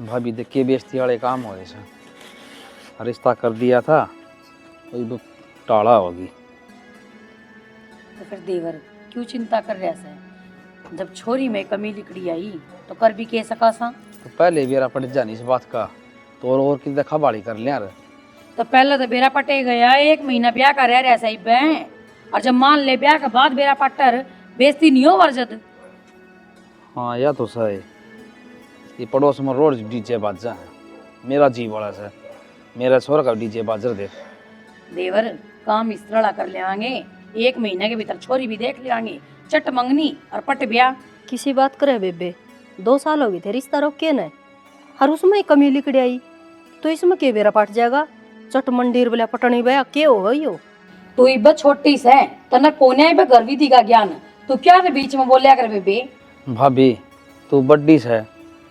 भाभी देख के बेइज्जती वाले काम हो रहे थे। रिश्ता कर दिया था तो टाला होगी। तो फिर देवर क्यों चिंता कर रहा है? जब छोरी में कमी लिकड़ी आई तो कर भी के सका सा। तो पहले बेरा पट जानी इस बात का तो और कि देखा बाड़ी कर लिया। तो पहले तो बेरा पटे गया, 1 महीना ब्याह का रह रहा सही बहन, और जब मान ले ब्याह के बाद बेरा पट्टर बेइज्जती नहीं हो वर्जद। हाँ या तो सही। ये पड़ोस में रोज डीजे बाजा है। मेरा जी बड़ा सा मेरा छोरा का डीजे बाजर दे। देवर काम इस तरह कर लेवांगे, 1 महीने के भीतर छोरी भी देख लेवांगे, चट मंगनी और पट ब्याह। किसी बात करे बेबे, 2 साल हो गए थे रिश्ता रोक के न, हर उसमें कमी लिकड़ी आई तो इसमें के बेरा पट जाएगा। चट मंडीर बोला पटनी बया के हो गई हो। तू इब्बत छोटी से तना कोने पे गर्वी दी का ज्ञान, तू क्या रे बीच में बोलिया कर बेबे। भाभी तू बड्डी है,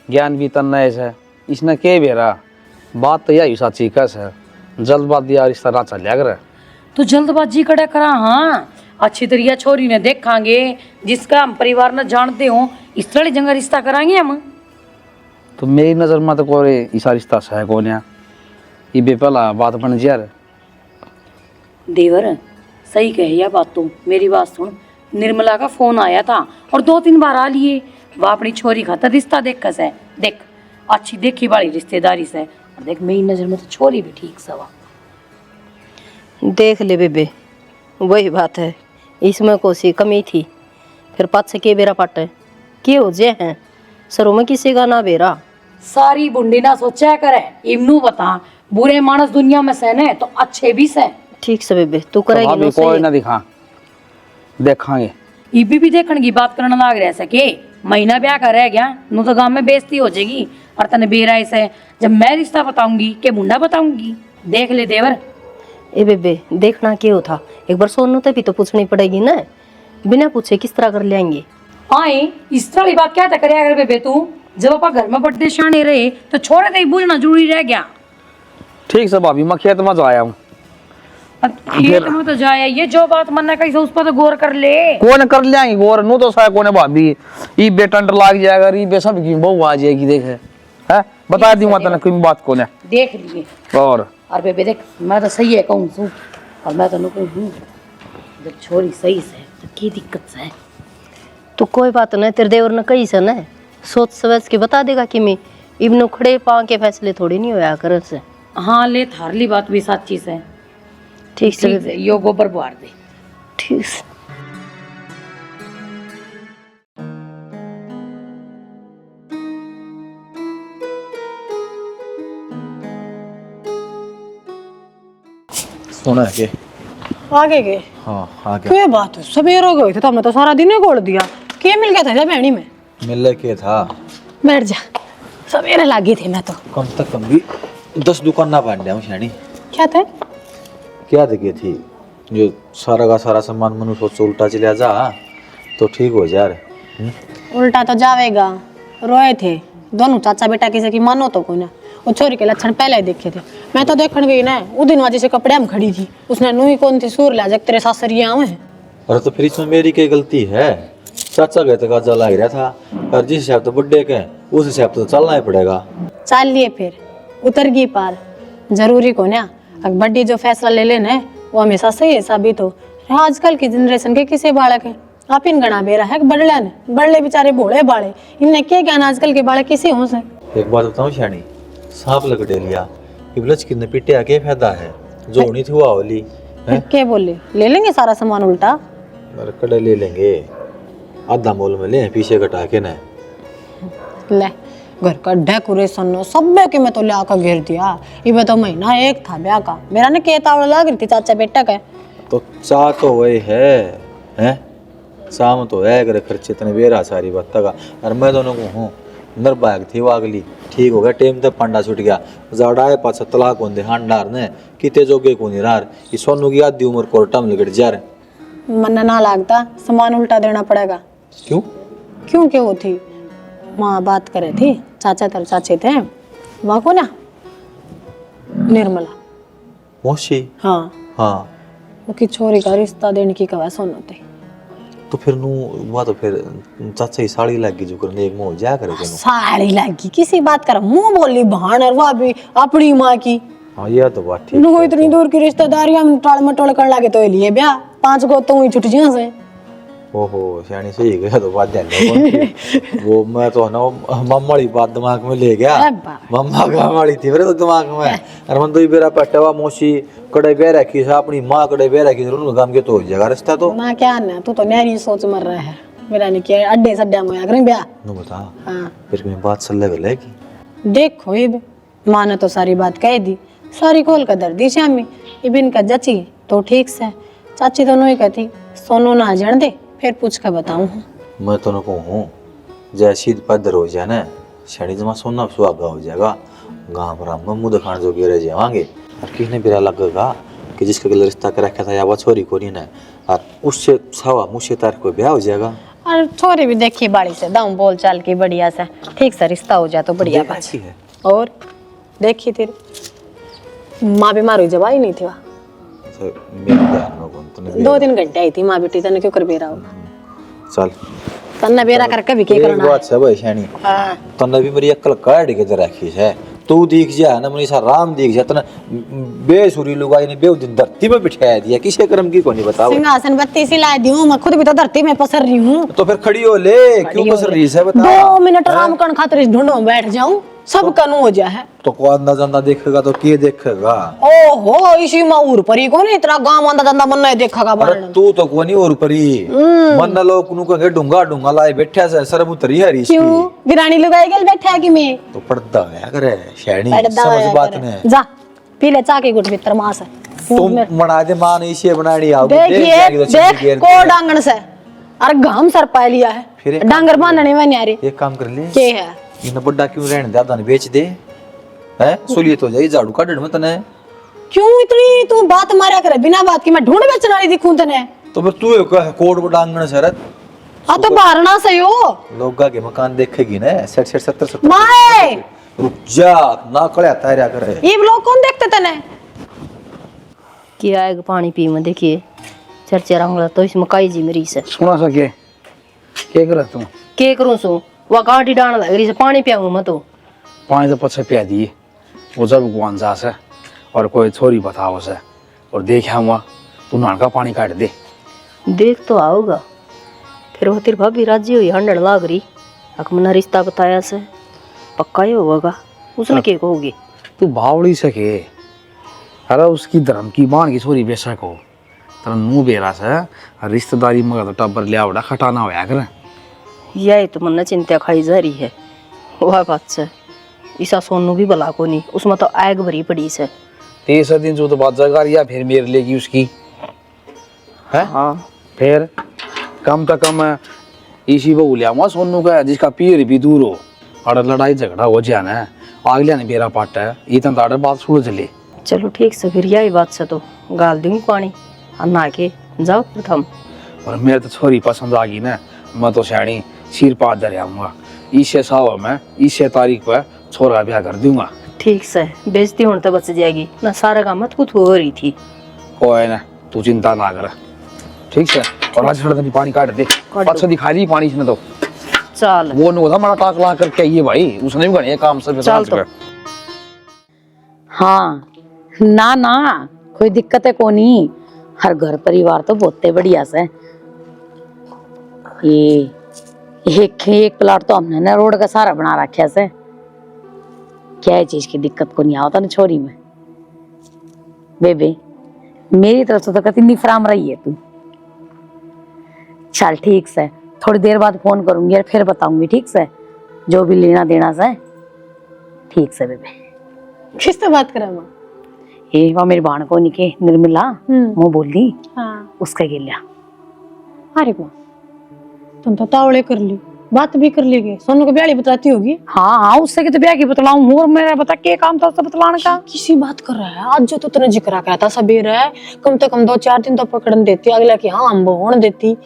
ज्ञान भी तन्ना है। इसने के बेरा बात तो यही सच्ची कस है। जल्दबाजी यार रिश्ता ना चल कर। तू जल्दबाजी कड़ा करा। हाँ अच्छी तरीके छोरी ने देखांगे जिसका हम परिवार ने जानते हो, इस तरह जंगा रिश्ता कराएंगे हम। तो मेरी नजर में तो कोई ऐसा रिश्ता है कौन है। ये बेपला बात बन जा। देवर सही कहे यह बात। तो मेरी बात सुन, निर्मला का फोन आया था और 2-3 बार आ लिए। वह अपनी छोरी खातर रिश्ता देख कस है। देख अच्छी देखी वाली रिश्तेदारी से, और देख मेरी नजर में तो छोरी भी ठीक सवा। देख ले बेबे, वही बात है, इसमें कोसी कमी थी फिर पत से के बेरा पट के हो जे हैं सरों में किसी का ना बेरा। सारी बुंडी ना सोचा करे, इमनू बता बुरे मानस दुनिया में सहने तो अच्छे भी सह। ठीक से बेबे तू करेगी तो कोई ना दिखा देखांगे। इबी भी देखने की बात करना लाग रहा सके। महीना ब्याह का रह गया नू तो गांव में बेइज्जती हो जाएगी, और तने बेराय से जब मैं रिश्ता बताऊंगी के मुंडा बताऊंगी। देख ले देवर। ए बेबे देखना क्यों था, एक बार सोनू तो भी तो पूछनी पड़ेगी ना, बिना पूछे किस तरह कर लेंगे। हाँ इस तरह की बात क्या करे अगर बेबे तू, जब अपा घर में बड्डे शाने रहे तो छोड़े दे बोलना जरूरी रह गया। ठीक से भाभी मैं खेत में जो आया हूँ। खेत में तो जाया, ये जो बात मन कही उस पर तो गौर कर ले। कौन कर लेंगे गौर नू तो शायद कोने भाभी ये बेटंड लाग जाएगा। ये बेसब की बहु आ जाएगी। देखे है बता दूंगा तने कोई बात कोने देख लिए। और बेबे देख मैं तो सही है कहूँ सू, और मैं तो कहूँ जब छोरी सही से तो की दिक्कत से। तो कोई बात नहीं, तेरे देवर ने कही से न सोच समझ के बता देगा कि मैं इब्नो खड़े पाँव के फैसले थोड़ी नहीं होया कर से। हाँ ले थारली बात भी साची से। ठीक से यो गोबर बुआर दे। ठीक से। सोना है के आगे के। हाँ आगे क्या बात है, सवेर हो गई थी तो हमने तो सारा दिन ही गोड़ दिया। क्या मिल गया था जब भेड़ी में? मिलने के था। बैठ जा, सवेरे लागी थी मैं तो। कम तक कम भी 10 दुकान ना बांट दिया हूँ शानी। क्या थे? क्या दिखे थी जो सारा का सारा सामान मनु सोच उल्टा चला जा तो ठीक हो जा रहे। उल्टा तो जावेगा, रोए थे दोनों चाचा बेटा किसी की मानो तो कोई ना। वो छोरी के लक्षण पहले ही देखे थे, मैं तो देखने गई ना उस दिन वजह से कपड़े हम खड़ी थी, उसने नूही कौन थी सूर ला जब तेरे सासरिये आवे। अरे तो फिर इसमें मेरी क्या गलती है? चाचा गए तो काजा लग रहा था, और जिस हिसाब तो बर्थडे के उस हिसाब तो चलना ही पड़ेगा। चल लिए फिर उतर गई पार, जरूरी को ना अब बड्डी जो फैसला ले लेना वो हमेशा सही है साबित हो। आजकल की जनरेशन के किसी बालक है आप इन गणा बेरा है बड़ले ने बड़ले बेचारे भोले बाड़े, इनने क्या ज्ञान आजकल के बालक किसी हो से। एक बात बताऊं शानी, सांप लकड़े लिया इबलच कितने पिटे आके फायदा है जो होनी थी वो आवली है। क्या बोले ले लेंगे सारा सामान उल्टा? कड़े ले लेंगे, आधा मोल में ले पीछे कटा के ना। ले घर का डेकोरेशन सब के मैं तो ला कर घेर दिया। ये तो महीना एक था ब्याह का, मेरा ने के तावड़ लग रही थी चाचा बेटा का। तो चाह तो वही है हैं शाम तो है अगर खर्चे इतने बेरा सारी बात का। और मैं दोनों को हूँ नरबाग थी वो अगली ठीक हो गया टेम तक पंडा छूट गया जड़ाए पाछा तलाक होंदे हांडार ने किते जोगे को निरार ये सोनू की आधी उम्र कोर्टा में लगट जा रहे। मन ना लागता सामान उल्टा देना पड़ेगा। क्यों क्यों क्या वो थी माँ बात करे थी चाचा तर चाचे थे वहाँ को ना निर्मला मौसी। हाँ हाँ वो की छोरी का रिश्ता देने की कवा सुनो थे। तो फिर नू हुआ तो फिर चाचा ही साड़ी लगी जो करने एक मुंह जा करे तेनू। साड़ी लगी किसी बात कर, मुंह बोली बहान और वो भी अपनी माँ की। हाँ ये तो बात ठीक नु है। इतनी दूर की रिश्तेदारी हम टाल मटोल कर लागे तो लिए ब्याह 5 गो तो ही छुट जिया से। ओहो सियानी सही गया तो बात ध्यान रखो। वो मैं तो ना मम्मा वाली बात दिमाग में ले गया। अरे बा। मम्मा का वाली थी मेरे तो दिमाग में। अरे मन तो बेरा पट्टवा मौसी कड़े बे रखी सा अपनी माँ कड़े बे रखी उन्होंने काम के तो हो जाएगा रिश्ता तो। माँ क्या ना तू तो न्यारी सोच मर रहा है। मेरा ने के अड्डे सड्डा में अगर ब्याह। नु बता हाँ फिर मैं बात सल्ले गले की। देखो इब माँ ने तो सारी बात कह दी, सारी खोल कर दर दी शामी। इबिन का जची तो ठीक से, चाची दोनों ही कहती सोनू ना जान दे फिर पूछ कर बताऊं। मैं तो न कहूँ जैसी पदर हो जाए ना शनि जमा सोना सुहागा हो जाएगा। गाँव राम में मुँह दिखाने जो गिर जावांगे और किसने बिरा लगेगा कि जिसका गले रिश्ता कर रखा था या वो छोरी को नहीं ना और उससे सवा मुझसे तार को ब्याह हो जाएगा। और छोरी भी देखी बाड़ी से दाऊं बोल चाल की बढ़िया सा ठीक सा रिश्ता हो जाए तो बढ़िया बात अच्छी है। और देखी तेरी माँ बीमार हुई जब आई नहीं थी वहाँ। तो मेरे ध्यान में कौन तूने 2 घंटे आई थी माँ बेटी, तने क्यों कर बेरा हो चल तन्ने बेरा करके भी क्या एक करना बात है भाई शनि हाँ तन्ने भी मेरी अक्ल काट के रखी है। तू दिख जा ना मनीषा राम दिख जा तना बेसुरी लुगाई ने बेउ दिन धरती में बिठाया दिया किसे कर्म की को नहीं बताओ। सिंहासन बत्ती सिला दी हूँ मैं, खुद भी तो धरती में पसर रही हूँ। तो फिर खड़ी हो ले क्यों पसर रही है बता। 2 मिनट आराम करने खातिर ढूंढो में बैठ जाऊं सब कनु हो जाए। तो को अंदा जंदा देखेगा तो के देखेगा। ओहो इसी में उर परी को नहीं इतना गांव अंदा जंदा मन नहीं देखेगा अरे बारण। तू तो कोनी और परी मन ना लोग नु कहे डूंगा डूंगा लाए बैठा से शर्म उतरी है री क्यों गिरानी लगाई गल बैठा है कि मैं तो पर्दा है करे शैनी पर्दा समझ होया बात करे। ने जा पी ले चाके गुट भीतर मास तुम बना दे मां ने इसे बनानी आओ देखिए देख को डांगण से अरे घाम सर पा लिया है फिर डांगर बांधने में न्यारे एक काम कर ले के है इन बड्डा क्यों रहने दे दान बेच दे हैं सुलियत हो जाए झाड़ू काट में तने। क्यों इतनी तू बात मारा करे बिना बात की मैं ढूंढ बेचने वाली दिखूं तने। तो फिर तू कह कोड डांगण शरत आ तो बारना सही हो लोगा के मकान देखेगी ना 60 70 70 माए रुक जा ना कळ्या तार्या करे ये लोग कौन देखते तने। क्या आएगा पानी पी में देखिए चर्चा रंगला तो इसमें काई जी मेरी से सुना सके क्या कर तू के करूं सो वह गाड़ी डाल लग रही से पानी पियाऊं मैं तो पानी तो पछे पिया दिए वो जब गुआन जा से और कोई छोरी बताओ से और देखा हुआ तू नानका पानी काट दे। देख तो आओगा फिर वो तेरी भाभी राजी हुई 100 लाग रही अकमना रिश्ता बताया से पक्का ही होगा उसने क्या कहोगे। तू बावड़ी सके अरे उसकी धर्म की बाण की छोरी बेशक हो तेरा मुंह बेरा से रिश्तेदारी मगर तो टब्बर लिया बड़ा खटाना होया कर। यही तो मन चिंता खाई जा रही है वह बात से ईसा सोनू भी भला को नहीं उसमें तो आग भरी पड़ी से 3 दिन जो तो बात जगा रिया फिर मेरे लेगी उसकी है। हाँ फिर कम तो कम इसी वो लिया हुआ सोनू का जिसका पीर भी दूर हो और लड़ाई झगड़ा हो जाए ना आगलिया ने बेरा पाटा है इतना ताड़े बात सुन चले। चलो ठीक से फिर यही बात से तो गाल दूंगी पानी और नहा के जाओ प्रथम। और मेरे तो छोरी पसंद आ गई ना मैं तो सियाणी सिर पात दे आऊंगा इसे सावा में इसे तारीख पर छोरा ब्याह कर दूंगा। ठीक से बेइज्जती होने तो बच जाएगी ना सारा काम मत कुछ हो रही थी। कोई ना तू चिंता ना कर ठीक है। और आज थोड़ा पानी काट दे अच्छा दिखा रही पानी इसने तो चल वो नहीं था बड़ा टाकला करके ये भाई उसने भी गणे काम सब चल तो। हाँ ना ना कोई दिक्कत है को नहीं, हर घर परिवार तो बहुते बढ़िया से। ये एक प्लाट तो हमने ना रोड का सारा बना रखा से, क्या है चीज की दिक्कत को नहीं आता ना छोरी में। बेबे मेरी तरफ से तो कति नहीं फराम रही है तू। चल ठीक से थोड़ी देर बाद फोन करूंगी और फिर बताऊंगी ठीक से जो भी लेना देना से। ठीक से बेबे। किससे बात करा माँ। ये वहाँ मेरी बाण को निके निर्मला वो बोल दी हाँ उसका गिल्या। अरे माँ तुम तो तावड़े कर ली बात भी कर ली सोनू को ब्याह बताती होगी। हाँ हाँ उससे की तो ब्याह की बतलाऊं और मेरा बता क्या काम था उससे बतलाने का। किसी बात कर रहा है आज जो तो तेने जिक्र करा था सबेर है कम से कम 2-4 दिन तो पकड़न देती अगला की हाँ हम होने देती।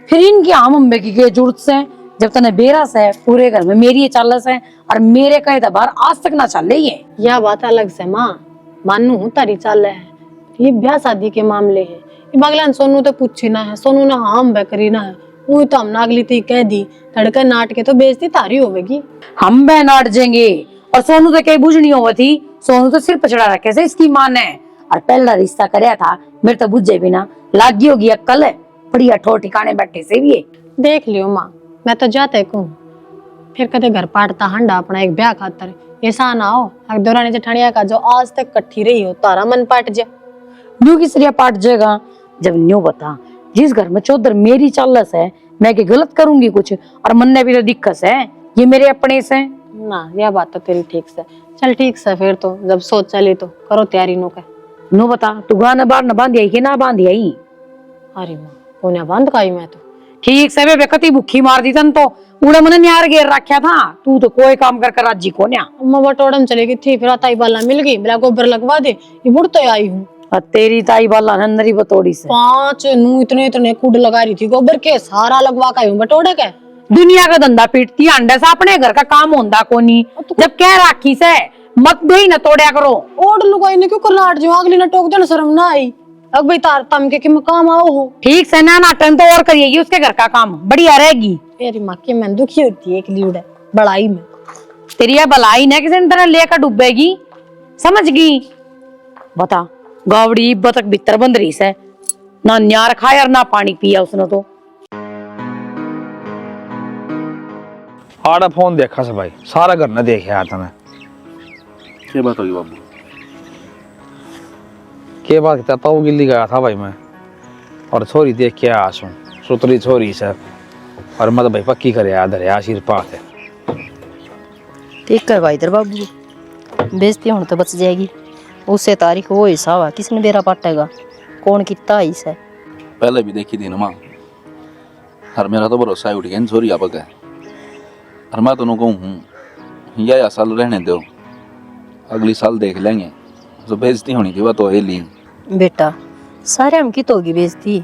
फिर इनकी आम अम्बे की जरूरत से जब तने बेरा से पूरे घर में मेरी ये चाल से और मेरे कहे तो बाहर आज तक ना चल रही है। यह बात अलग से माँ मानू हूँ तारी चाल है ये ब्याह शादी के मामले है ये बगलान सोनू तो पूछी ना है, सोनू ने हाँ हम करी ना है, वो तो हम नागली थी कह दी धड़कन नाट के तो बेइज्जती तारी होगी। हम बह नाट जाएंगे और सोनू तो कहीं बुझनी हुआ थी, सोनू तो सिर पचड़ा रखे से इसकी मां ने, और पहला रिश्ता करया था मेरे तो बुझे बिना लागी होगी अक्कल है, बढ़िया ठोर ठिकाने बैठे से भी है। देख लियो माँ, मैं तो जाते कहूँ फिर कदे घर पाटता हंडा अपना एक ब्याह खातर, ऐसा ना हो अग दौरानी जेठानिया का जो आज तक कट्ठी रही हो तारा मन पाट जा। न्यू की सरिया पाट जाएगा जब न्यू बता जिस घर में चौधर मेरी चालस है मैं के गलत करूंगी कुछ, और मन ने भी तो दिक्कत है, ये मेरे अपने से ना यह बात तो तेरी ठीक से। चल ठीक से फिर तो जब सोच चली तो करो तैयारी नो के। नो बता तू गाना बार न बांधी आई कि ना बांधी आई? अरे माँ पुण्य बंद काई मैं तो ठीक से बे कति भूखी मार दी तन तो उड़े मन न्यार घेर रखा था, तू तो कोई काम कर राजी को न्या। अम्मा बटोड़म चलेगी थी फिर ताई बाला मिल गई मेरा गोबर लगवा दे, ये बुढ़ तो आई हूँ। और तेरी ताई बाला नंदरी बतोड़ी से 5 नू इतने कूड़ लगा रही थी गोबर के सारा लगवा का हूँ बटोड़े के। दुनिया का धंधा पीटती अंडे से अपने घर का काम होंदा कोनी, जब कह राखी से मत दे ही न तोड़या करो। ओड लुगाई ने क्यों करलाट जो अगली न टोक दे न शर्म ना आई। अब भाई तार तम के मैं काम आओ हो ठीक से ना नाटन तो और करिएगी उसके घर का काम बढ़िया रहेगी। तेरी माँ की मैं दुखी होती है एक लीड बड़ाई में तेरी यह भलाई न किसी तरह लेकर डूबेगी, समझ गई? बता गावड़ी बतक भीतर बंद रही से ना न्यार खाया और ना पानी पिया उसने तो। आड़ा फोन देखा से भाई, सारा घर न देखे आया था मैं। क्या बात होगी बाबू? के बात कहता वो गिल्ली गया था भाई मैं, और छोरी देख के आया हूँ, सुतरी छोरी से, और मैं तो भाई पक्की करे आदर है आशीर्वाद है। ठीक है भाई इधर बाबू, बेइज्जती होने तो बच जाएगी। उससे तारीख वो हिसाब है किसने बेरा पाटेगा, कौन कितना इस है। पहले भी देखी थी ना माँ, और मेरा तो भरोसा उठ गया छोरी आप है, और मैं तो कहूँ या साल रहने दो, अगली साल देख लेंगे, जो बेइज्जती होनी थी वह तो है ली। बेटा सारे हम की तो होगी बेइज्जती,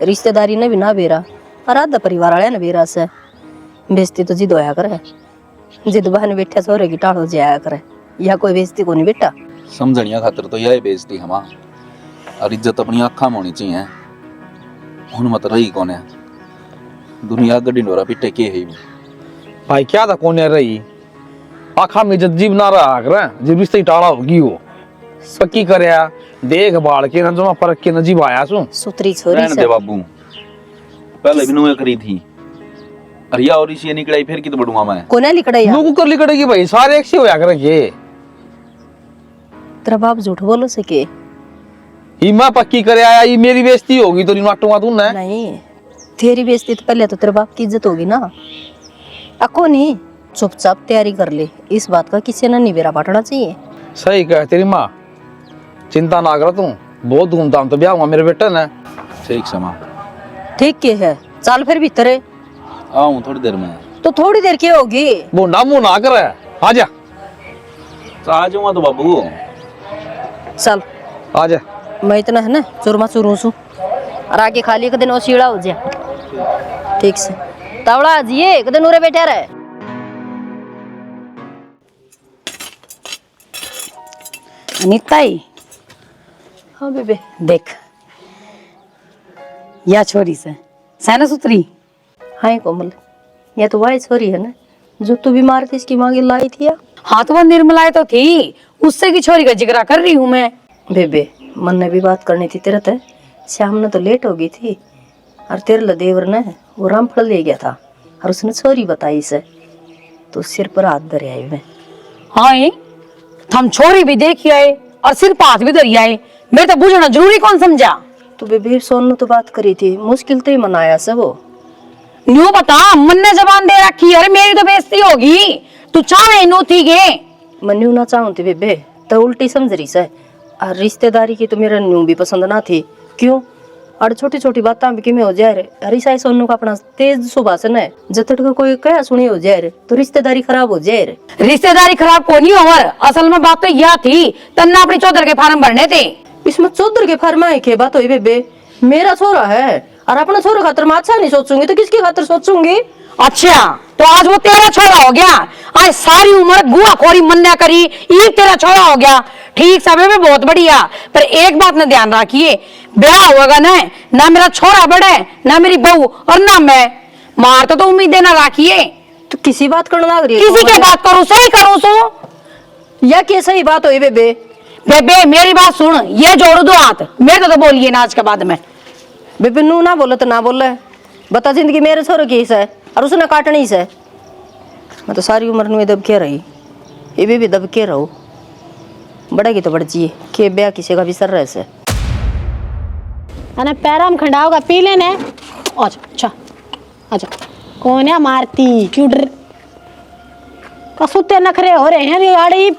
रिश्तेदारी ने भी ना बेरा और आधा परिवार वाले ने बेरा से बेइज्जती तो जिद होया करे, जिद बहन बैठे सोरे की टाढ़ हो जाया करे, या कोई बेइज्जती को नहीं बेटा। समझनिया खातर तो यह बेइज्जती हमा, और इज्जत अपनी आँखा में होनी चाहिए। हुन मत रही कौन है दुनिया गड्डी डोरा पिटे के है भाई क्या था कौन रही आखा में इज्जत जीव ना रहा कर, जब रिश्ते टाड़ा होगी वो पक्की करया देख बाल के न जो मैं परख के न जीव आया सू। सुतरी छोरी रहने दे से बाबू, पहले भी नुए करी थी, अरे या और इसी निकलाई फिर कित बढ़ूंगा मैं। कोने लिखड़ाई लोगों कर लिखड़ेगी भाई, सारे एक से होया करे के तेरा बाप झूठ बोलो से के ही मैं पक्की करे आया, ये मेरी बेइज्जती होगी तो नाटूंगा तू ना। नहीं, तेरी बेइज्जती तो पहले तो तेरे बाप की इज्जत होगी ना। अको नहीं, चुपचाप तैयारी कर ले, इस बात का किसी ने नहीं बेरा बांटना चाहिए। सही कह तेरी माँ, चिंता ना कर तू, बहुत धूमधाम तो ब्याह हुआ मेरे बेटे ने। ठीक समा ठीक के है, चल फिर भीतर है। आऊं थोड़ी देर में। तो थोड़ी देर की होगी, वो ना मुंह ना करे, आजा आ जाऊंगा तो बाबू। चल आजा। मैं इतना है ना चूरमा चूरू सू, और आगे खाली एक दिन वो सीढ़ा हो जाए ठीक से, तावड़ा जिए एक दिन उरे बैठे रहे। अनिताई हाँ बेबे, देख या छोरी से सैना सुतरी। हाँ कोमल, ये तो वही छोरी है ना जो तू बीमार थी इसकी मांगे लाई थी या? हाँ तो वह निर्मलाए तो थी, उससे की छोरी का जिक्र कर रही हूँ मैं। बेबे मन ने भी बात करनी थी तेरे ते, श्याम ने तो लेट हो गई थी, और तेरे लदेवर ने वो रामफल ले गया था, और उसने छोरी बताई से, तो सिर पर हाथ धरे आई मैं। हाँ ये हम छोरी भी देखी आए और सिर पर हाथ भी धरी आए, मैं तो बुझना जरूरी कौन समझा। तो बेबे सोनू तो बात करी थी, मुश्किल तो ही मनाया से वो। न्यू बता, मन ने जबान दे रखी, अरे मेरी तो बेइज्जती होगी, तू चाहे नो थी गे। मैं न्यू ना चाहूँ थी बेबे, तो उल्टी समझ रही से, और रिश्तेदारी की तो मेरा न्यू भी पसंद ना थी। क्यों? और छोटी छोटी बातें भी किमें हो जाए रे, हरीसाई सोनू का अपना तेज सुभाषण है, जतड़ का कोई क्या सुनी हो जाए रे तो रिश्तेदारी खराब हो जाए रे। रिश्तेदारी खराब को नहीं और असल में बात तो यह थी, तन्ना अपने चौधर के फार्म भरने थे। इसमें चौधर के फरमाए के बात हुई बेबे, मेरा छोरा है और अपना छोरा खातर मैं अच्छा नहीं सोचूंगी तो किसकी खातर सोचूंगी? अच्छा तो आज वो तेरा छोरा हो गया, आज सारी उम्र गुआ खोरी मन्ना करी, ये तेरा छोरा हो गया। ठीक समय में बहुत बढ़िया, पर एक बात न ध्यान रखिए, ब्याह होगा ना मेरा छोरा बड़े, ना मेरी बहू और ना मैं। मार तो उम्मीदें ना रखिए। तो किसी बात करने लग रही है? किसी के बात करूं, सही करूं सो या क्या सही बात हुई बेबे? बेबे मेरी बात सुन, ये जोड़ दो हाथ, मेरे तो बोलिए ना आज के बाद में। बेबे नू ना बोले तो ना बोले, बता जिंदगी मेरे छोरे की है और उसने काटनी से। मैं तो सारी उम्र में दब के रही, ये भी दब के रहो। बढ़ेगी तो बढ़ जाइए के ब्याह किसी का भी सर रहे से। अने पैरा में खंडा होगा, पी लेने। अच्छा अच्छा अच्छा, कौन है मारती, क्यों डर कसुते नखरे हो रहे हैं, ये गाड़ी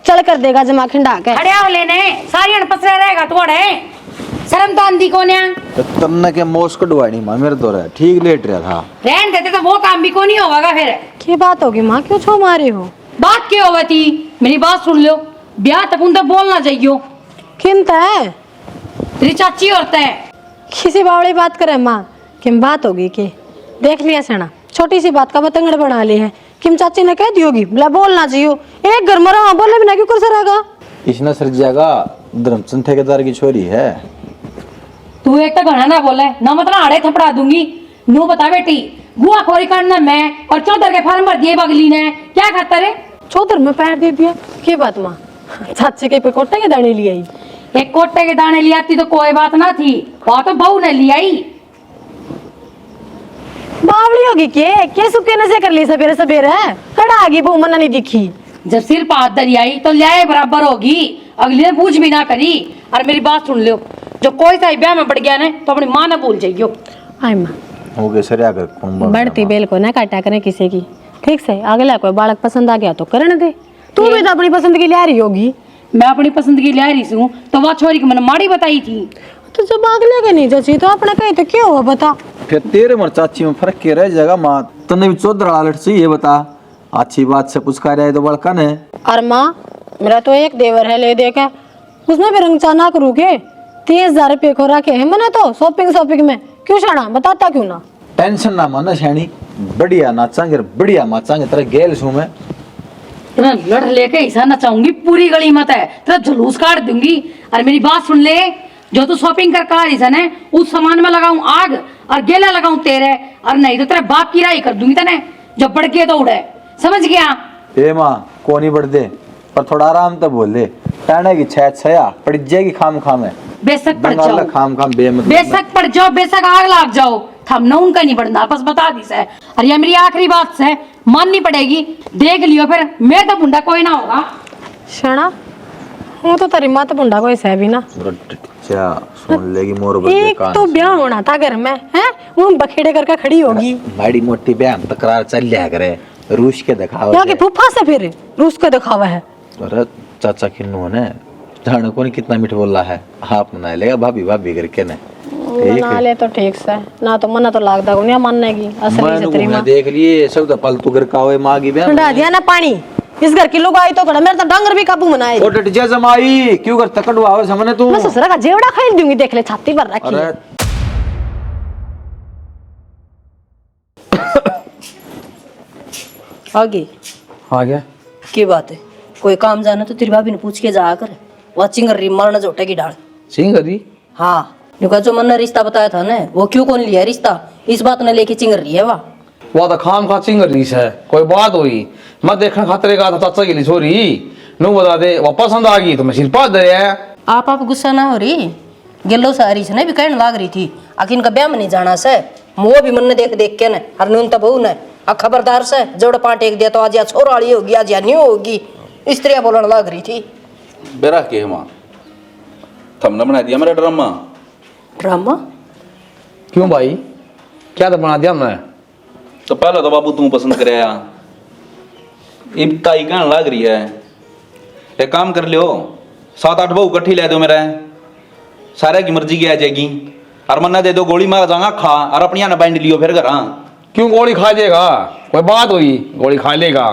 चल कर देगा जमा खिंडा के। खड़े हो लेने, सारी अनपसरे रहेगा तोड़े, शर्म तो आंधी कौन है? तो तन्ने के मोस कटवाई नहीं मां, मेरे तो रहा ठीक लेट रहा था। रहन देते तो वो काम भी को नहीं होगा फिर। क्या बात होगी माँ, क्यों छो मारे हो? बात क्या होगा थी, मेरी बात सुन लो। ब्याह तक उन बोलना चाहिए। किंत है तेरी चाची औरत है। किसी बावड़ी बात करे माँ, किम बात होगी के? देख लिया सेना, छोटी सी बात का बतंगड़ बना ली है। किम चाची ने कह दी होगी बोला बोलना चाहिए, एक घर में रहा बोले बिना क्यों कर सकेगा? इसने सर जाएगा, धर्मचंद ठेकेदार की छोरी है। तू एक तो घना ना बोले ना, मतलब आड़े थपड़ा दूंगी। नू बता बेटी, गुआ खोरी करना मैं और चौधर के फार्म भर दिए बगली ने, क्या खाता रे? चौधर में पैर दे दिया, क्या बात माँ? चाची के पे कोटे के दाने लिए आई। एक कोटे के दाने ले आती तो कोई बात ना थी, वहां तो बहू ने ले आई। बावड़ी होगी के सुखे नशे कर ली सवेरे सवेरे, कड़ा आ गई, बहु मना नहीं दिखी। जब सिर पात दरी आई तो ल्याए बराबर होगी, अगली ने पूछ भी ना करी। और मेरी बात सुन लो, जो कोई सा ब्याह में बढ़ गया ना तो अपनी माँ ना भूल जाइयो। आई माँ हो गए सर अगर कौन बढ़ती बेल को ना काटा करें किसी की, ठीक से अगला कोई बालक पसंद आ गया तो करने दे। तू भी तो अपनी पसंद की ले रही होगी। मैं अपनी पसंद की ले रही हूँ तो वह छोरी की मैंने माड़ी बताई थी। तो जब अगले के नहीं जची तो अपने कहीं तो क्या हुआ बता? फिर तेरे मर चाची में फर्क क्या रह जाएगा माँ? तन्ने भी चौधरा लट से ये बता, अच्छी बात से पुचका रहा है तो बड़का ने। और माँ मेरा तो एक देवर है ले दे के, उसमें भी रंग चाना करू के 30,000 रुपये को रखे है मैंने तो शॉपिंग में। क्यों शाना बताता क्यों ना? टेंशन ना माना शानी, बढ़िया नाचांगे बढ़िया नाचांगे, तेरा गेल सू मैं। तेरा लड़ लेके ऐसा नचाऊंगी पूरी गली मत है, तेरा जुलूस काट दूंगी। और मेरी बात सुन ले, जो तू शॉपिंग कर रही है उस सामान में लगाऊं आग और गेला लगाऊं तेरे, और नहीं तो तेरे बाप की राई कर दूंगी तने, जब बढ़ के तो उड़े, समझ गया? ए माँ को नहीं बढ़ दे, पर थोड़ा आराम तो बोल ले। टाणे की छह छया पड़ जाएगी खाम खाम है, बेशक पड़ जाओ, खाम खाम बेशक पड़ जाओ, बेशक आग लाग जाओ, थमना उनका नहीं बढ़ना, बस बता दी से। और ये मेरी आखिरी बात से माननी पड़ेगी, देख लियो फिर मेरे तो बुंडा कोई ना होगा। शाना वो तो तेरी माँ तो बुंडा को ऐसा है भी ना, सुन लेगी मोर एक तो ब्याह होना था घर में है, वो बखेड़े करके खड़ी होगी। माड़ी मोटी ब्याह तकरार चल लिया करे, रूस के दिखावा यहाँ के फूफा से फिर रूस को दिखावा है। अरे चाचा किन्नू ने जाने को नहीं कितना मीठ बोल रहा है, आप मना लेगा भाभी भाभी करके ने ना ले तो ठीक से, ना तो मना तो लागदा को नहीं मानने की असली से तेरी माँ देख लिए सब तो पलतू घर का होए माँ की ब्याह ठंडा दिया ना पानी, इस घर की लोग आई तो खड़ा, मेरे तो डंगर भी काबू मनाए। ओ डट जा जमाई, क्यों कर तकड़वा आवे सामने तू? मैं ससुरा का जेवड़ा खाई दूंगी, देख ले छाती पर रखी। अरे आगे आ गया की बात है? कोई काम जाना तो तेरी भाभी ने पूछ के जा कर, वह चिंगरी मारना जोटे की डाल। चिंगरी? हाँ नुका जो मन ने रिश्ता बताया था ना, वो क्यों कौन लिया रिश्ता, इस बात ने लेके चिंगर रही है वाह। तो खाम खा चिंगरी है, कोई बात हुई मैं देखना खातरे का था चाचा के लिए छोरी नू बता दे, वह पसंद आ गई तो मैं सिर पास दे है। आप गुस्सा ना हो रही, गेलो सारी से भी कहने लाग रही थी आखिर इनका ब्याह में नहीं जाना से, वो भी मन ने देख के न हर नून तब बहू ने खबरदार से जोड़ पांट एक दिया तो आज या छोराड़ी होगी आज या न्यू होगी, स्त्रियां बोलने लग रही थी। बेरा के माँ थमने बना दिया मेरा ड्रामा। ड्रामा? क्यों भाई, क्या तो बना दिया मैं? तो पहले तो बाबू तू पसंद कराया, इब्ताई कहने लग रही है, एक काम कर लियो 7-8 बहू इकट्ठी ले दो मेरा, सारे की मर्जी की आ जाएगी, और मन्ना दे दो गोली मार जाऊंगा खा, और अपनी ना बांध लियो फिर घर। क्यों गोली खा जाएगा, कोई बात हुई गोली खा लेगा?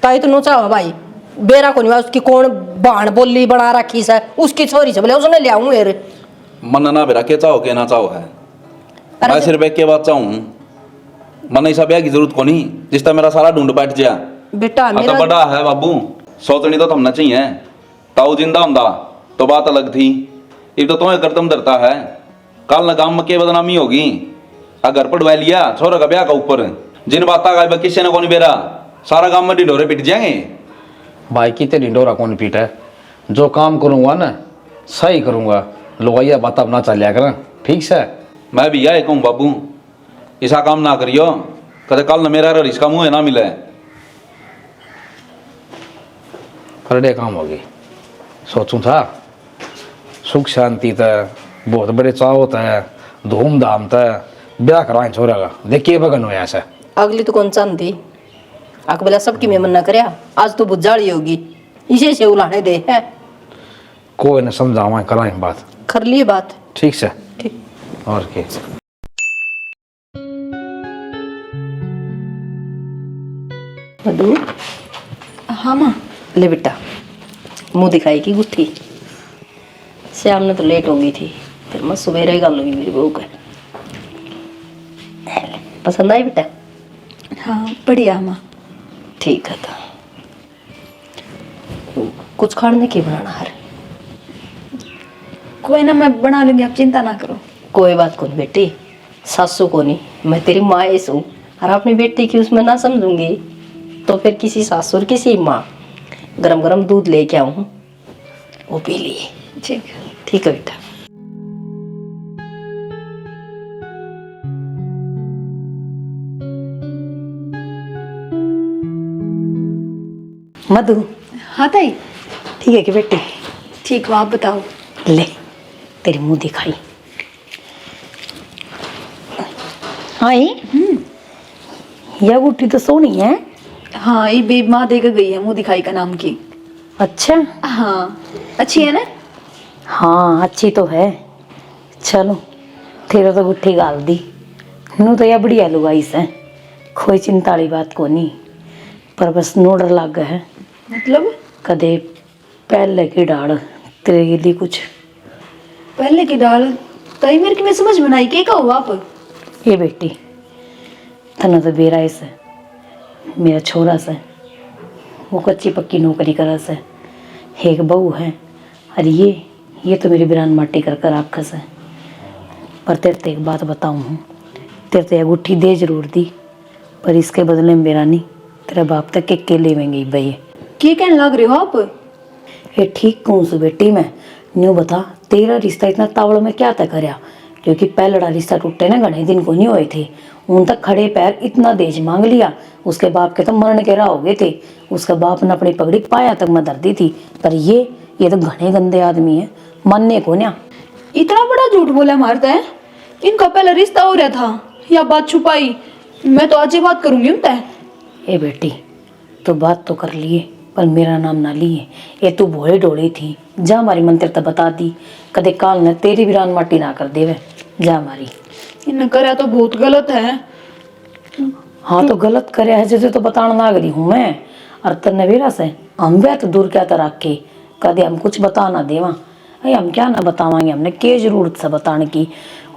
ताई तो नोचा हो भाई, बेरा को नहीं उसकी कौन बाण बोली बना रखी से, उसकी छोरी से बोले उसने ले आऊं मेरे। मन्ना ना बेरा के चाहो के ना चाहो है, मैं सिर्फ एक के बात चाहूँ, मन ऐसा ब्याह की जरूरत को नहीं जिसका मेरा सारा ढूंढ बैठ जाए। बेटा तो बड़ा है बाबू, सोचनी तो थमना चाहिए, ताऊ जिंदा होंदा तो बात अलग थी, ये तो तुम्हें करतम धरता है, कल न गांव में के बदनामी होगी। अगर पढ़वा लिया छोरा का ब्याह का ऊपर, जिन बाता का किसी ने कौन बेरा, सारा गांव में ढिंडोरे पिट जाएंगे। भाई की तेरी डोरा कौन पीटा है? जो काम करूंगा ना सही करूंगा, लोग बात अब ना चलिया कर, ठीक से। मैं भी यही कहूँ बाबू, ऐसा काम ना करियो, कदे कल न मेरा इसका मुंह ना मिले। खरड़े काम होगी, सोचूं था सुख शांति था, बहुत बड़े चावत है, धूमधाम था, ब्याह कराए छोरा का, देखिए बगन हो ऐसा। अगली तो कौन चांदी अकबला सबकी मेमन ना करया, आज तो बुझाड़ी होगी, इसे से उलाने दे है। कोई न समझावा कराए बात, कर लिए बात। ठीक से। ठीक। और के मधु, हाँ माँ। ले बेटा, मुंह दिखाई की गुत्थी। श्याम ने तो लेट हो गई थी, फिर मैं सवेरे ही गल हुई मेरी बहू का। पसंद आई बेटा? हाँ बढ़िया माँ। ठीक है तो कुछ खाने की बनाना है? कोई ना, मैं बना लूंगी, आप चिंता ना करो। कोई बात कौन बेटी, सासू को नहीं, मैं तेरी माँ ऐसी हूँ, और अपनी बेटी की उसमें ना समझूंगी तो फिर किसी सासुर किसी माँ। गरम गरम दूध लेके आऊँ, वो पी लिए। ठीक है। ठीक है बेटा। मधु, हाँ ताई। ठीक है कि बेटी? ठीक हो, आप बताओ। ले तेरी मुंह दिखाई। हाँ यह बूटी तो सोनी है। हाँ ये बेब माँ देकर गई है मुँह दिखाई का नाम की। अच्छा। हाँ अच्छी है ना? हाँ अच्छी तो है। चलो तेरे तो गुट्ठी गाल दी, नू तो यह बढ़िया लुगाई से, कोई चिंता वाली बात को नहीं, पर बस नोडर लग गया है। मतलब? कदे पहले की डाल तेरे लिए कुछ। पहले की दाल ताई मेरे की मैं समझ में नहीं के कहो आप। ये बेटी तना तो बेरा से मेरा छोरा से, वो कच्ची पक्की नौकरी करा से, एक बहू है, और ये तो मेरी बिरान माटी कर कर आखस है। पर तेरे ते एक बात बताऊँ, तेरे ते अंगूठी दे जरूर दी, पर इसके बदले में मेरा नहीं, तेरा बाप तक के लेवेंगे भाई। क्या कहने लग रहे हो आप? ये ठीक कहूँ सु बेटी, मैं न्यू बता तेरा रिश्ता इतना तावड़ में क्या तय करया, क्योंकि पहला रिश्ता टूटे ना घने दिन को नहीं हुए थे, उन तक खड़े पैर इतना देज मांग लिया, उसके बाप के तो मरण के राह हो गए थे, उसके बाप ने अपनी पगड़ी पाया तक मैं दर्दी थी। पर ये तो घने गंदे आदमी है, मानने को ना। इतना बड़ा झूठ बोला मारता है, इनका पहला रिश्ता हो रहा था या बात छुपाई? मैं तो आज ही बात करूंगी उनसे। ए बेटी तो बात तो कर लिए, पर मेरा नाम ना लिए, ये तू भोले डोली थी, जा हमारी मंत्र तो बता दी, कदे काल ने तेरी भी रान माटी ना कर देवे, जा हमारी। इन्हें करा तो बहुत गलत है। हाँ तो गलत करे है जैसे तो बताना ना गरी हूँ मैं, और तन्वेरा से हम भी तो दूर क्या तरह के, कदे हम कुछ बता ना देवा, अरे हम क्या ना बतावांगे, हमने क्या जरूरत से बताने की।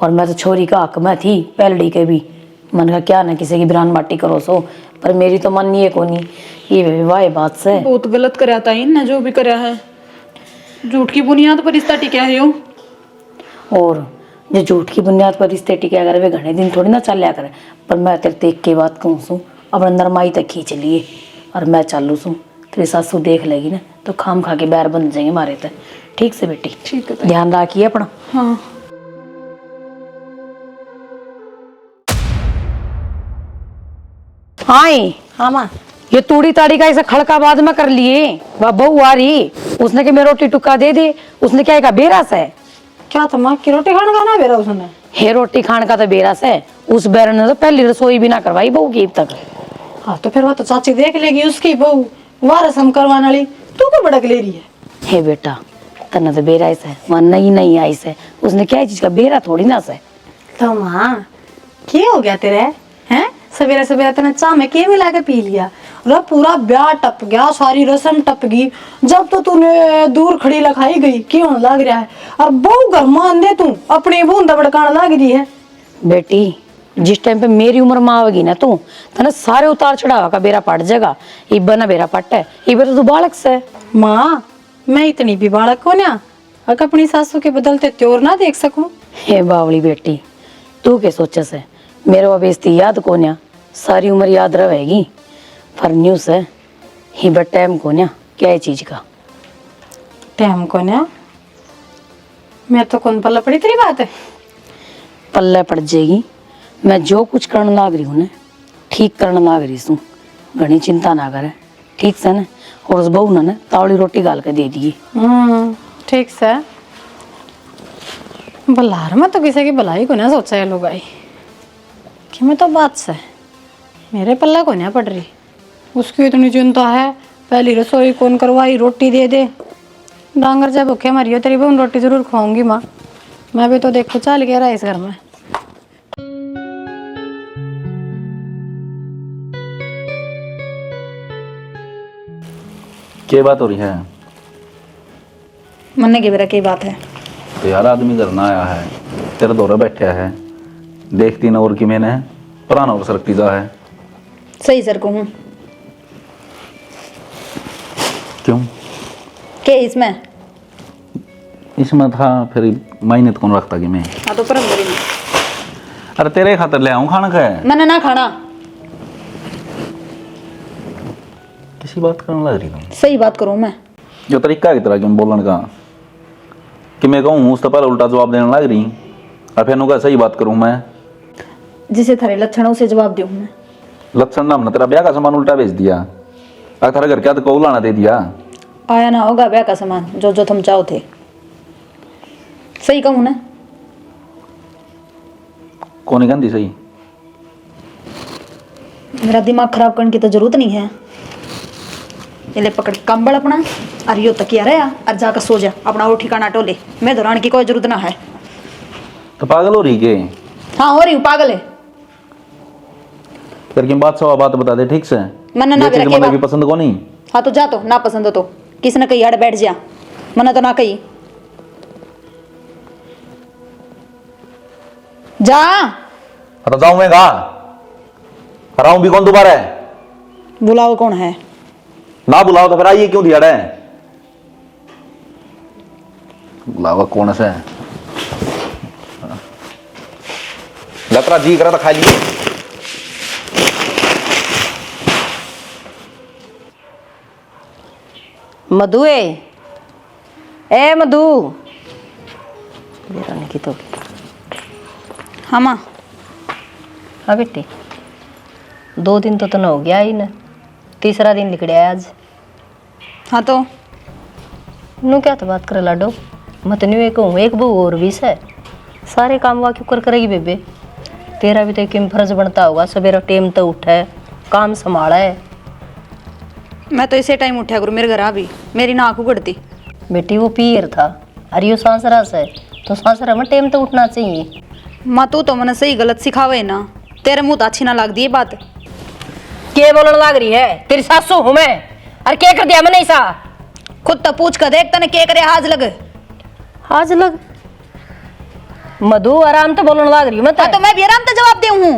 और मैं तो छोरी का हक में थी पहलड़ी के भी, मन का क्या ना किसी की बिरान माटी करो सो, पर मेरी तो मन नहीं कोनी, ये विवाह बात से बहुत गलत कराया था इनने जो भी कराया है, झूठ की बुनियाद पर रिश्ता टिका है यो। और जो झूठ की बुनियाद पर रिश्ते टिके अगर वे घने दिन थोड़ी ना चलिया करे। पर मैं तेरे देख के बात कहूँ सू, अब नरमाई तक खींच लिए, और मैं चालू सू, तेरी सासू देख लेगी ना तो खाम खा के बैर बन जाएंगे मारे तक। ठीक से बेटी? ठीक है। ध्यान रखिए अपना। हाँ हाँ हाँ माँ। ये तूड़ी ताड़ी का ऐसा खड़का बाद में कर लिए, वह बहू आ रही, उसने के मैं रोटी टुक्का दे दे, उसने क्या का बेरस है? क्या था माँ की रोटी खाने का ना बेरा उसने? हे रोटी खाने का तो बेरस है, उस बैर ने तो पहली रसोई भी ना करवाई बहू की अब तक। हाँ तो फिर वो तो चाची देख लेगी उसकी बहू, वह रसम करवाने वाली, तू क्यों भड़क ले रही है? हे बेटा तना तो बेरा है, वह नहीं आई से, उसने क्या चीज का बेरा थोड़ी ना से। तो माँ क्या हो गया तेरे हैं? सवेरे सवेरे तेने चाय में क्या मिला के पी लिया, और पूरा ब्याह टप गया, सारी रस्म टप गई, जब तो तूने दूर खड़ी लखाई गई क्यों लग रहा है, और बहु घर मान दे तू अपनी बूंद भड़काने लग रही है। बेटी जिस टाइम पे मेरी उम्र में आवेगी ना तू, तना सारे उतार चढ़ावा का बेरा पट जाएगा, इब्बा ना बेरा पट है, इब्बा तो तू बालक से। माँ मैं इतनी भी बालक को ना, अगर अपनी सासू के बदलते त्योर ना देख सकूं, हे बावली बेटी, तू के सोचस है? मेरे वो बेइज्जती याद कोन्या, सारी उम्र याद रहेगी। पर न्यूज़ है ही बट टाइम कोन्या क्या है चीज का। टाइम को ना मैं तो कौन पल्ला पड़ी तेरी बात है। पल्ले पड़ जाएगी। मैं जो कुछ करने लाग रही हूँ ना, ठीक करने लाग रही हूँ। घनी चिंता ना करे, ठीक से ना। और उस बहू ने ना तावड़ी रोटी गाल के दे दी। ठीक से बलार में तो किसी की भलाई को ना सोचा है लोग आई कि मैं तो बात से मेरे पल्ला को ना पड़ रही। उसकी इतनी चिंता है, पहली रसोई कौन करवाई, रोटी दे दे। डांगर जब भूखे मरियो तेरी बहन रोटी जरूर खुआऊंगी माँ। मैं भी तो देखो चल गया रहा इस घर में। क्या बात हो रही है? मन्ने के बेरा की बात है। तो यार आदमी घर ना आया है, तेरे दौरे बैठा है, देखती न और कि मैंने पुराना और सरकती जा है। सही सर को हूँ क्यों? के इसमें इसमें था फिर मायने तो कौन रखता कि मैं। हाँ तो परम करी में अरे तेरे खातर ले आऊं खाना खाए। मैंने ना खाना। किसी बात करने लग रही तुम? सही बात करूँ मैं। जो तरीका है तेरा क्यों बोलने का कि मैं कहूँ उस तो पहले उल्टा जवाब देने लग रही और फिर नुका सही बात करूँ मैं। जिसे थारे लक्षणों से जवाब दूँ मैं। लक्षण नाम ने तेरा ब्याह का सामान उल्टा भेज दिया। थारे घर क्या तो कौला ना दे दिया। आया ना होगा ब्याह का सामान जो जो तुम चाहो थे। सही कहूँ ना? कौन कहती सही? मेरा दिमाग खराब करने की तो जरूरत नहीं है। ये ले पकड़ कंबल अपना और यो तकिया रहा और जाकर सो जा। अपना वो ठिकाना टोले। मैं दौरान की कोई जरूरत ना है। तो पागल हो रही के? हाँ हो रही हूँ, पागल है। तेरे की बात सवा बात बता दे ठीक से। मन्ना ना ये चीज़ की पसंद को नहीं। हाँ तो जा, तो ना पसंद हो तो किसी ने कही हट बैठ जा। मना तो ना कही जा। तो जाऊं मैं कहा? कराऊं भी कौन दोबारा है? बुलाओ कौन है? ना बुलाओ तो फिर आइए क्यों दिया है? बुलावा कौन से? लतरा जी करा तो खा लिए। मधु ए मधु रानी की तो। हाँ माँ। हाँ बेटी, 2 दिन तो ना हो गया ही ना, तीसरा दिन निकलिया आज। हाँ तो नू क्या तो बात करे लाडो, मैं तो नहीं कहूँ एक बहू और भी है, सारे काम वा क्यों कर करेगी बेबे। तेरा भी तो एक फर्ज बनता होगा, सवेरा टाइम तो उठे काम संभाला है। मैं तो इसे टाइम उठा करूँ, मेरे घर आ भी मेरी ना आँख उगड़ती। बेटी वो पीर था, अरे यो सांसरा से तो सांसरा में टाइम तो उठना चाहिए। माँ तू तो मैंने सही गलत सिखावे ना, तेरे मुँह तो अच्छी ना लग दी ये बात। के बोलने लग रही है? तेरी सासू हूँ मैं, अरे क्या कर दिया मैंने ऐसा? खुद तो पूछ कर देख तने के करे हाज लग। हाज लग? मधु आराम तो बोलने लग रही हूँ मैं तो मैं भी आराम से जवाब दे हूँ।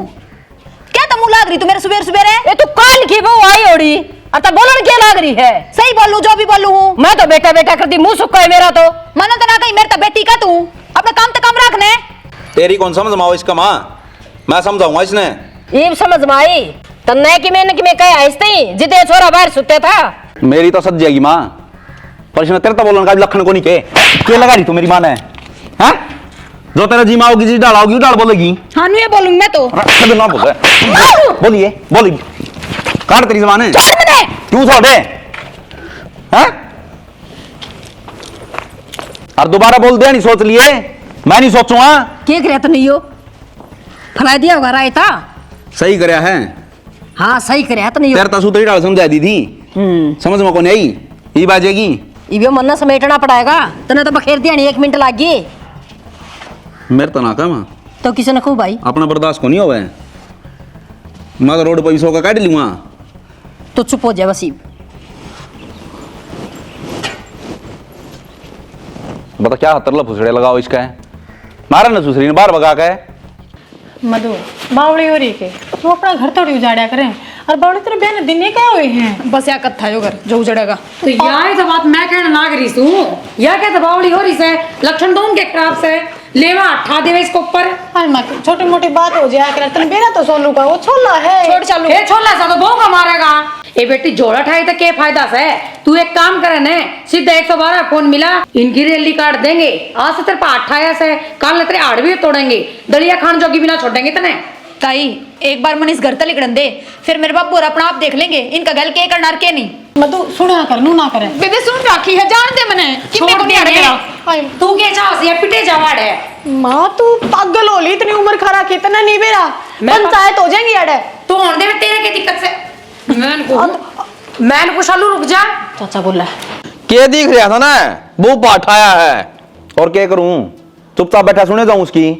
क्या तो मुँह लाग रही तू मेरे सुबेर सुबेरे? ये तू काल की बहू आई ओड़ी अता बोलन क्या लाग रही है? सही बोलूं जो भी बोलूं हूँ। मैं तो बेटा बेटा करती मुंह सुक्का है मेरा तो। मना तो ना कहीं मेरे तो बेटी का तू अपना काम तो काम रखने। तेरी कौन समझ माओ इसका माँ? मैं समझाऊंगा इसने। ये समझ में आई तन्ने कि मैं कह आइसती जिते छोरा बाहर सुते था। मेरी तो सज जाएगी माँ, पर इसने तेरे तो बोलने का लक्षण को नहीं के लगा रही तू मेरी माँ ने? हाँ जो तेरा जी माँ होगी जी डाल होगी डाल बोलेगी। हाँ नहीं बोलूंगी मैं तो। ना बोले बोलिए बोली काट तेरी जबान है। क्यों छोड़े? हाँ और दोबारा बोल दे नहीं सोच लिए? मैं नहीं सोचूंगा। क्या करे तो नहीं हो फला दिया होगा राय था। सही करया है। हाँ सही करे तो नहीं हो। तेरे तसू तो डाल समझा दी थी, समझ में कौन आई ये बाजेगी। इवे मन्ना समेटना पड़ेगा तने तो बखेर दिया नहीं 1 मिनट लागी। मेरे तो ना काम तो किसी ने खूब भाई अपना बर्दाश्त को नहीं होवे। मैं तो रोड पर 100 का काट लूंगा। तो चुप हो जाए वसीब। बता क्या हतरला फुसड़े लगाओ इसका है? मारा ना सुसरी ने बाहर भगा के। मधु बावड़ी हो रही के तू अपना घर थोड़ी उजाड़ा करें और बावड़ी तेरे बहन दिन ही क्या हुए हैं। बस या कत्था यो घर जो उजड़ेगा। तो यह तो बात मैं कहने लाग रही हूँ। यह क्या दबावड़ी हो रही है? लक्षण तो उनके खराब से, ले वहाँ अठा देवे इसको ऊपर। हाय माँ छोटी मोटी बात हो जाए कर तने बेरा तो सोनू का वो छोला है छोड़ चालू ये छोला सा तो बहु मारेगा। ए बेटी जोड़ा ठाई तो क्या फायदा से? तू एक काम करे ने, सीधा 112 फोन मिला, इनकी रैली काट देंगे। आज से तेरे पाठ आया से, कल तेरे आड़ भी तोड़ेंगे, दलिया खान जोगी भी ना छोड़ेंगे तने। ताई एक बार मन इस घर तक लिखड़न दे, फिर मेरे बाप अपना आप देख लेंगे इनका गल के करना के नहीं। मधु सुना कर नू ना करे बेबे सुन राखी है, जान दे मने कि छोड़ मेरे को दे नहीं रे। अड़ेगा। हाय तू के चाह से पिटे जावाड़ है। माँ तू पागल होली, इतनी उम्र खरा कितना नहीं बेरा पंचायत हो जाएंगी अड़े। तू होने दे तेरे के दिक्कत से। मैन को शालू रुक जा। चाचा बोला के दिख रहा था ना, वो पाठ आया है और क्या करूं, चुपचाप बैठा सुने जाऊं उसकी।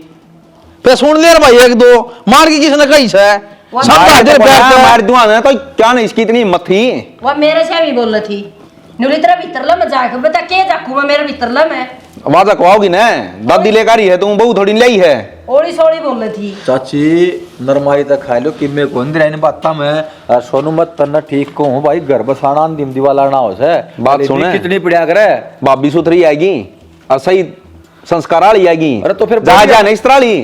फिर सुन ले रे भाई, एक दो मार की किसने कही है, मार दूंगा ना तो क्या नहीं, इसकी इतनी हिम्मत थी। वह मेरे से भी बोल रही थी, नुली तेरा भीतरला में जाके बता के जाकू मैं मेरे भीतरला में आवाज कवाओगी ना, दादी लेकर ही है, तुम बहु थोड़ी लाई है। ओड़ी सोड़ी बोल रही थी। चाची नरमाई तक खा लो कि मैं कौन दिन बात में और सोनू मत करना ठीक को हूँ भाई, घर बसाना दिम दीवाला ना हो से बात सुने कितनी पड़िया करे, भाभी सुथरी आएगी और सही संस्कार वाली आएगी। अरे तो फिर जा जा नहीं इस तरह ली,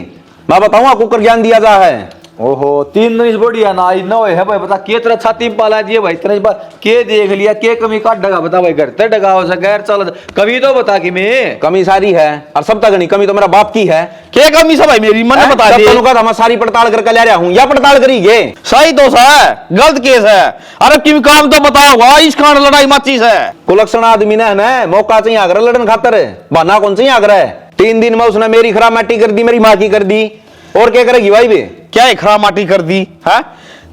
मैं बताऊँ आपको कर ज्ञान दिया जा है। ओहो 3 दिन इस बढ़िया ना आई न है भाई, बता के तरह छाती में पाला दिए भाई, तेरे के देख लिया के कमी काट डगा, बता भाई घर ते डगा हो गैर चल कभी तो बता कि मैं कमी सारी है और सब तक नहीं, कमी तो मेरा बाप की है। क्या कमी सब भाई मेरी मन बता दे। हम सारी पड़ताल करके ले रहा हूँ या पड़ताल करीगे? सही तो है, गलत केस है। अरे किम काम तो बताओ, इस कारण लड़ाई मची है। कुलक्षण आदमी ने है मौका चाहिए आगर लड़न खातर, बहाना कौन चाहिए आगर है। 3 दिन में उसने मेरी खराब माटी कर दी, मेरी माँ की कर दी, और क्या करेगी भाई बे? क्या है खरा माटी कर दी है,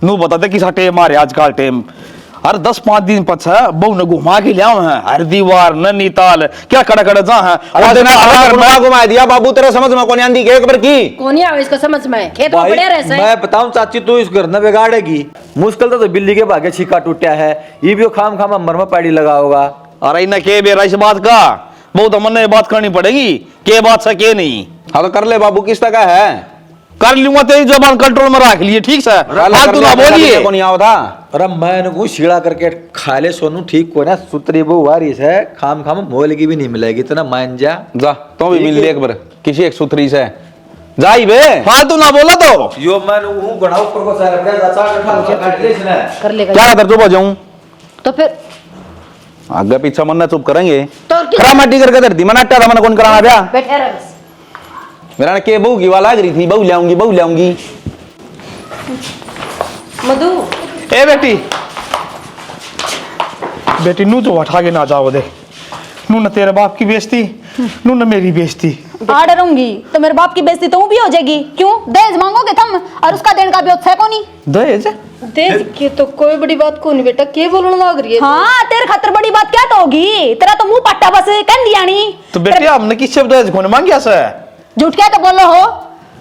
नू बता दे किसा टेम मारे आजकल टेम। अरे 10-5 दिन पछा बहु ने घुमा के लिया है हरिद्वार नैनीताल, क्या कड़ा कड़ा जा है और घुमा दिया बाबू, तेरे समझ में कौन आंदी के एक बार की कौन ही आवे इसको समझ में, खेत में भाई पड़े रहे से। मैं बताऊं चाची तू इस घर न बिगाड़ेगी, मुश्किल तो बिल्ली के भागे छीका टूटा है, ये भी खाम खाम अमर में पैड़ी लगा होगा। अरे इन्हें के बेरा इस बात का बहुत मन ने बात करनी पड़ेगी, के बात से के नहीं। हाँ तो कर ले बाबू, किस तक है कर लूंगा, तेरी जबान कंट्रोल में रख लिए, ठीक है फालतू ना बोलिए। कौन यहाँ था? अरे मैं इनको सीढ़ा करके खा ले सोनू ठीक को ना, सुतरी वो वारिस है, खाम खाम मोल की भी नहीं मिलेगी, इतना मान जा जा तो भी मिल ले एक बार किसी एक सुथरी से जाई बे, फालतू ना बोला तो यो मैं हूं गड़ा ऊपर को सारा बड़ा काट ले इसने कर लेगा क्या कर जो जाऊं तो फिर आगे पीछे मन चुप करेंगे। तो खरा माटी करके धरती में नाटा था, मैंने कौन कराना था? बैठे रह बस। मेरा के बहू की वाला लग रही थी, बहू लाऊंगी बहू लाऊंगी। मधु ए बेटी, बेटी नू तो उठा के ना जाओ दे, नू न तेरे बाप की बेइज्जती, नू न मेरी बेइज्जती। आ डरूंगी तो मेरे बाप की बेइज्जती तो भी हो जाएगी। क्यों दहेज मांगोगे तुम, और उसका देने का भी उत्साह को नहीं। दहेज देख के तो कोई बड़ी बात को नहीं बेटा, के बोलने लग रही है? हाँ तेरे खातर बड़ी बात क्या तो होगी, तेरा तो मुंह पट्टा बस कह दिया नहीं। तो बेटी हमने किस शब्द दहेज कौन मांगिया से? झूठ क्या तो बोलो हो,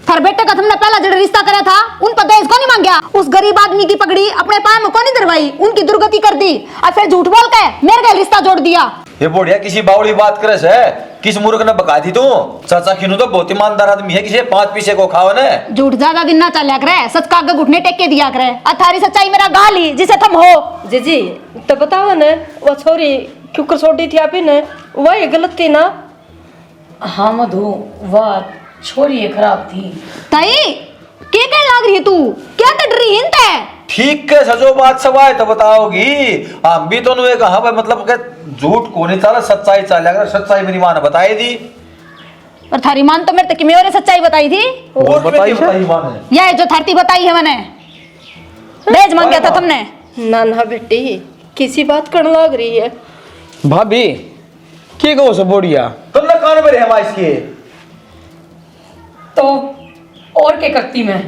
थार बेटे का तुमने पहला जो रिश्ता करा था उन पर दहेज को नहीं मांगया, उस गरीब आदमी की पगड़ी अपने पाए में को नहीं दरवाई, उनकी दुर्गति कर दी, और फिर झूठ बोल के मेरे का रिश्ता जोड़ दिया। ये बढ़िया किसी बावड़ी बात करे से, किस मूर्ख ने बका दी तू? चाचा खिनू तो बहुत ईमानदार आदमी है, किसी 5 पैसे को खाओ ने। झूठ ज्यादा दिन ना चलिया करे, सच का आगे घुटने टेक के दिया करे, अथारी सच्चाई मेरा गाली जिसे तुम हो। जी तो बताओ ना, वो छोरी क्यों कर छोड़ी थी आप ही ने, वही गलत थी ना? हाँ मधु, वाह छोरी ये खराब थी। ताई के कह लाग रही है तू, क्या कर रही हिंत है? ठीक है सजो बात सवाए तो बताओगी, हम भी तो नुए कहा भाई, मतलब के झूठ को नहीं चला, सच्चाई चला, अगर सच्चाई मेरी मां ने बताई दी। और थारी मान तो मेरे तक मेरे सच्चाई बताई थी, और बताई मां ने, यह जो थारती बताई है मैंने, दहेज मांग गया था तुमने। ना ना बेटी, किसी बात करने लग रही है। भाभी के गो से बोड़िया तुमने कान में रहे इसके तो और क्या करती मैं?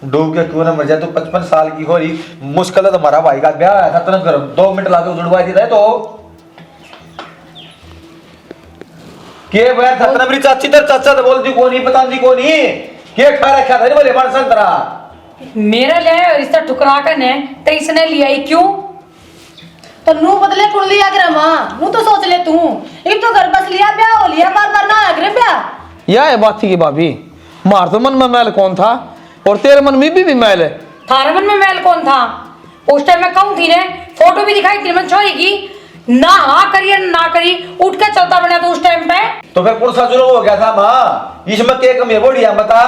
डूब के क्यों ना मर जाए, तो 55 साल की हो रही, मुश्किल है तुम्हारा भाई का ब्याह है, खत्म करो, 2 मिनट लाके उड़वा दी रहे तो के भाई खत्म मेरी चाची तर चाचा तो बोलती को नहीं पता नहीं को नहीं के खा रखा था बोले मार संतरा मेरा ले आया रिश्ता ठुकरा कर ने तो इसने लिया ही क्यों? तो नू बदले कुल लिया करे माँ, नू तो सोच ले तू, एक तो घर बस लिया ब्याह हो लिया, बार बार ना आगरे ब्याह। यह है बात थी कि भाभी मार तो मन में मैल कौन था, और तेरे मन में भी मैल है। थारे मन में मैल कौन था? उस टाइम मैं कहूँ थी ने, फोटो भी दिखाई थी मैं छोरी की, ना हाँ करिए ना करी, उठ के चलता बना तो उस टाइम पे। तो फिर पुरसा जुर्म हो गया था माँ, इसमें क्या कमी है बोलिया बता।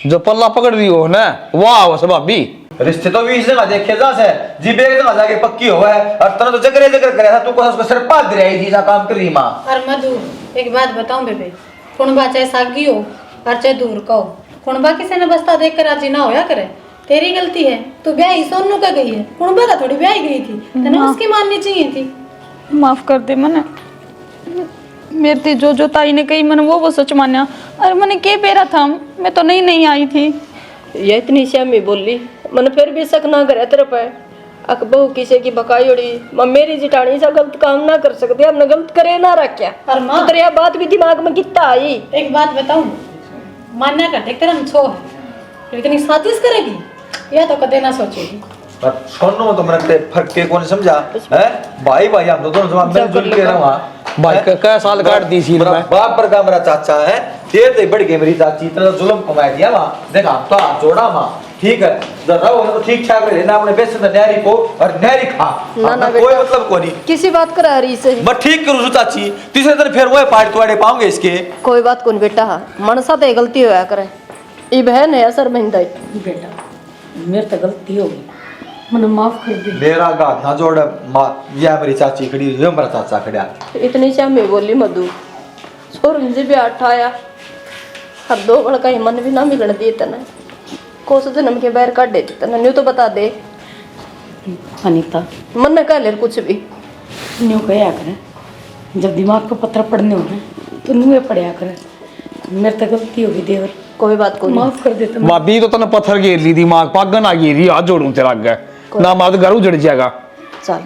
जो पल्ला पकड़ रही हो ना वाह बस भाभी। रिश्ते तो भी इसने देखे जा से जी बेग से जाके पक्की हुआ है और तना तो जगरे करे था, तू को उसको सिर पाद रही थी जा काम कर रही माँ। और मधु एक बात बताऊं बेबे, कुणबा चाहे सागी हो और चाहे दूर का हो, कुणबा किसी ने बस्ता देख कर राजी ना होया करे, तेरी गलती है। तू ब्याही सोनू का गई है, कुणबा का थोड़ी ब्याही गई थी, तने उसकी माननी चाहिए थी। माफ कर दे मने, मेरे थी जो ताई ने कही मैंने वो सच माना। अरे मैंने के पेरा था, मैं तो नहीं आई थी। ये इतनी श्यामी बोली मन फिर भी शक ना करे तेरे पे। अक बहू किसी की बकाई उड़ी, मैं मेरी जिटानी सा गलत काम ना कर सकती, हमने गलत करे ना रखा। और माँ तेरे यह बात भी दिमाग में कितना आई। एक बात बताऊं, मान्या कर देख तेरा छो है, फिर इतनी साजिश करेगी या तो कदे ना सोचेगी। पर सोनू तो मैंने फर्क के कौन समझा है, भाई भाई हम दोनों जवाब मिलजुल के रहा भाई क्या साल काट दी सी मेरा बाप पर का मेरा चाचा है, तेरे से बढ़ के मेरी चाची, इतना जुल्म कमा दिया माँ। देखा तो हाथ जोड़ा माँ, ठीक है जरा वो तो ठीक ठाक रहे ना, अपने बेसन न्यारी को और न्यारी खा ना कोई मतलब को नहीं। किसी बात करा रही से मैं ठीक करूँ चाची, तीसरे दिन फिर वो पार्टी तुआड़े पाऊंगे इसके। कोई बात कौन बेटा, मनसा तो गलती होया करे, ई बहन है असर महिंदा बेटा मेरे तो गलती हो गई, मैंने माफ कर दी। मेरा गाथ ना जोड़ माँ, या मेरी चाची खड़ी हुई, मेरा चाचा खड़ा। इतनी श्यामी बोली मधु, छोर मुझे भी आठाया हर दो बड़ का मन भी ना मिलने दिए तना, कोस जन्म के बैर काट देती तना, न्यू तो बता दे अनीता, मन न कह ले कुछ भी। न्यू कहा करे, जब दिमाग को पत्थर पड़ने हो तो नुए पड़या करे। मेरे तो गलती होगी देवर, कोई बात को माफ कर देते। भाभी तो तने पत्थर घेर ली, दिमाग पागन आ गई, हाथ जोड़ू तेरा अगे ना, मां तो घर उजड़ जाएगा। चल